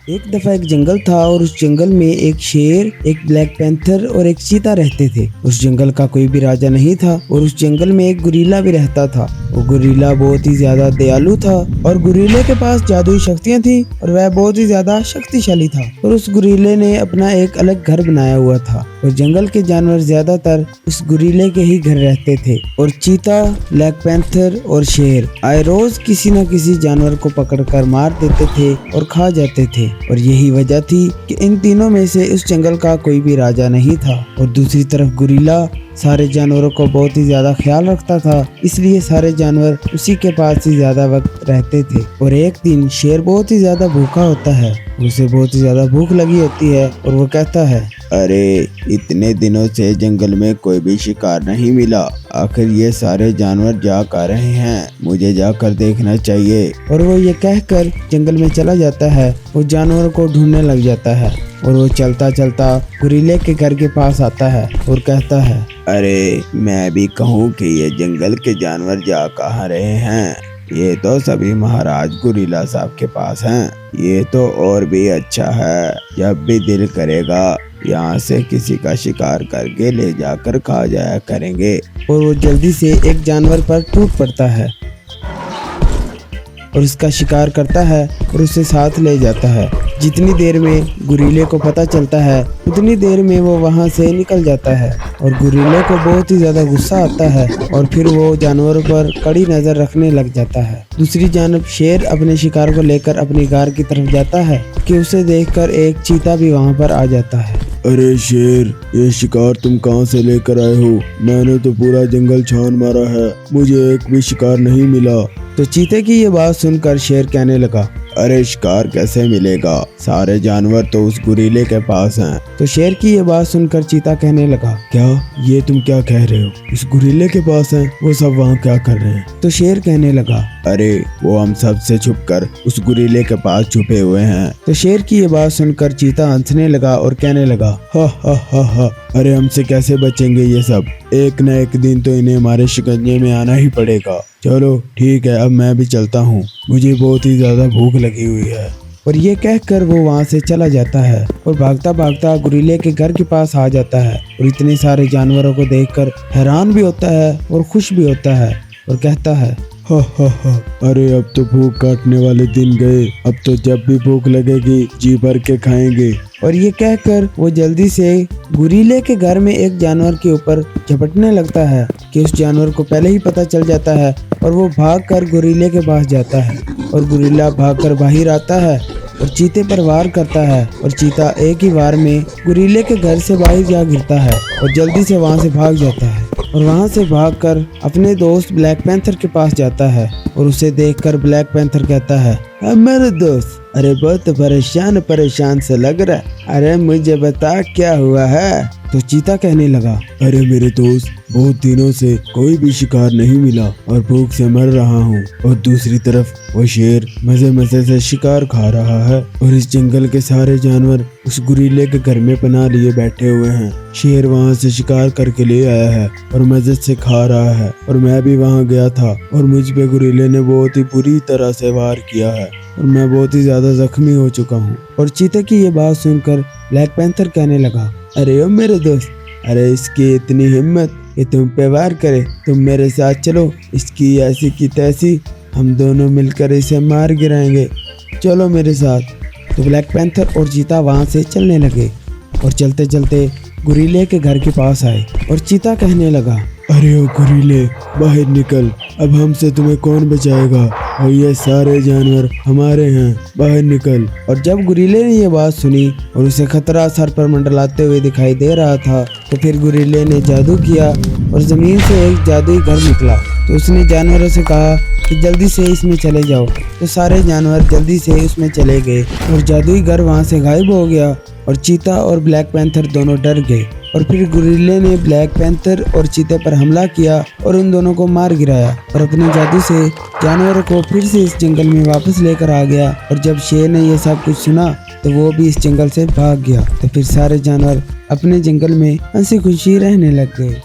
एक दफा एक जंगल था और उस जंगल में एक शेर, एक ब्लैक पैंथर और एक चीता रहते थे। उस जंगल का कोई भी राजा नहीं था और उस जंगल में एक गुरीला भी रहता था। वो गुरीला बहुत ही ज्यादा दयालु था और गुरीले के पास जादुई शक्तियाँ थी और वह बहुत ही ज्यादा शक्तिशाली था। और उस गुरीले ने अपना एक अलग घर बनाया हुआ था और जंगल के जानवर ज्यादातर उस गुरीले के ही घर रहते थे। और चीता, ब्लैक पैंथर और शेर आए रोज किसी न किसी जानवर को पकड़कर मार देते थे और खा जाते थे। और यही वजह थी कि इन तीनों में से उस जंगल का कोई भी राजा नहीं था। और दूसरी तरफ गुरीला सारे जानवरों को बहुत ही ज्यादा ख्याल रखता था, इसलिए सारे जानवर उसी के पास ही ज्यादा वक्त रहते थे। और एक दिन शेर बहुत ही ज्यादा भूखा होता है, उसे बहुत ही ज्यादा भूख लगी होती है और वो कहता है, अरे इतने दिनों से जंगल में कोई भी शिकार नहीं मिला, आखिर ये सारे जानवर जा कर रहे हैं, मुझे जाकर देखना चाहिए। और वो ये कहकर जंगल में चला जाता है। वो जानवरों को ढूंढने लग जाता है और वो चलता चलता गुरीले के घर के पास आता है और कहता है, अरे मैं भी कहूँ कि ये जंगल के जानवर जा कहाँ रहे हैं, ये तो सभी महाराज गुरीला साहब के पास हैं। ये तो और भी अच्छा है, जब भी दिल करेगा यहाँ से किसी का शिकार करके ले जाकर खा जाया करेंगे। और वो जल्दी से एक जानवर पर टूट पड़ता है और उसका शिकार करता है और उसे साथ ले जाता है। जितनी देर में गुरीले को पता चलता है उतनी देर में वो वहाँ से निकल जाता है। और गुरीले को बहुत ही ज्यादा गुस्सा आता है और फिर वो जानवरों पर कड़ी नजर रखने लग जाता है। दूसरी जानब शेर अपने शिकार को लेकर अपनी गार की तरफ जाता है कि उसे देखकर एक चीता भी वहाँ पर आ जाता है। अरे शेर, ये शिकार तुम कहाँ से लेकर आए हो? मैंने तो पूरा जंगल छान मारा है, मुझे एक भी शिकार नहीं मिला। तो चीते की ये बात सुनकर शेर कहने लगा, अरे शिकार कैसे मिलेगा, सारे जानवर तो उस गुरीले के पास हैं। तो शेर की ये बात सुनकर चीता कहने लगा, क्या ये तुम क्या कह रहे हो? उस गुरीले के पास हैं, वो सब वहाँ क्या कर रहे हैं? तो शेर कहने लगा, अरे वो हम सब से छुपकर उस गुरीले के पास छुपे हुए हैं। तो शेर की ये बात सुनकर चीता हंसने लगा और कहने लगा, हा हा हा हा, अरे हमसे कैसे बचेंगे ये सब, एक न एक दिन तो इन्हें हमारे शिकंजे में आना ही पड़ेगा। चलो ठीक है, अब मैं भी चलता हूँ, मुझे बहुत ही ज्यादा भूख लगी हुई है। और ये कहकर वो वहाँ से चला जाता है और भागता भागता गुरीले के घर के पास आ जाता है। और इतने सारे जानवरों को देखकर हैरान भी होता है और खुश भी होता है और कहता है, हा हा हा, अरे अब तो भूख काटने वाले दिन गए, अब तो जब भी भूख लगेगी जी भर के खाएंगे। और ये कहकर वो जल्दी से गुरीले के घर में एक जानवर के ऊपर झपटने लगता है कि उस जानवर को पहले ही पता चल जाता है और वो भागकर गुरीले के पास जाता है। और गुरीला भागकर बाहर आता है और चीते पर वार करता है और चीता एक ही वार में गुरीले के घर से बाहर जा गिरता है और जल्दी से वहाँ से भाग जाता है। और वहाँ से भागकर अपने दोस्त ब्लैक पैंथर के पास जाता है और उसे देखकर ब्लैक पैंथर कहता है, मेरे दोस्त, अरे बहुत परेशान से लग रहा है, अरे मुझे बता क्या हुआ है? तो चीता कहने लगा, अरे मेरे दोस्त, बहुत दिनों से कोई भी शिकार नहीं मिला और भूख से मर रहा हूँ। और दूसरी तरफ वो शेर मजे से शिकार खा रहा है और इस जंगल के सारे जानवर उस गुरीले के घर में पनाह लिए बैठे हुए हैं। शेर वहाँ से शिकार करके ले आया है और मजे से खा रहा है और मैं भी वहाँ गया था और मुझ पे गुरीले ने बहुत ही बुरी तरह से वार किया है और मैं बहुत ही ज्यादा जख्मी हो चुका हूँ। और चीते की ये बात सुनकर ब्लैक पैंथर कहने लगा, अरे ओ मेरे दोस्त, अरे इसकी इतनी हिम्मत कि तुम पे वार करे, तुम मेरे साथ चलो, इसकी ऐसी की तैसी हम दोनों मिलकर इसे मार गिराएंगे, चलो मेरे साथ। तो ब्लैक पैंथर और चीता वहाँ से चलने लगे और चलते चलते गुरीले के घर के पास आए। और चीता कहने लगा, अरे ओ गुरीले, बाहर निकल, अब हमसे तुम्हें कौन बचाएगा, और ये सारे जानवर हमारे हैं, बाहर निकल। और जब गुरीले ने ये बात सुनी और उसे खतरा सर पर मंडलाते हुए दिखाई दे रहा था, तो फिर गुरीले ने जादू किया और जमीन से एक जादुई घर निकला। तो उसने जानवरों से कहा कि जल्दी से इसमें चले जाओ। तो सारे जानवर जल्दी से उसमें चले गए और जादुई घर वहाँ से गायब हो गया। और चीता और ब्लैक पैंथर दोनों डर गए और फिर गुरीले ने ब्लैक पैंथर और चीते पर हमला किया और उन दोनों को मार गिराया और अपने जादू से जानवरों को फिर से इस जंगल में वापस लेकर आ गया। और जब शेर ने ये सब कुछ सुना तो वो भी इस जंगल से भाग गया। तो फिर सारे जानवर अपने जंगल में हंसी खुशी रहने लग गए।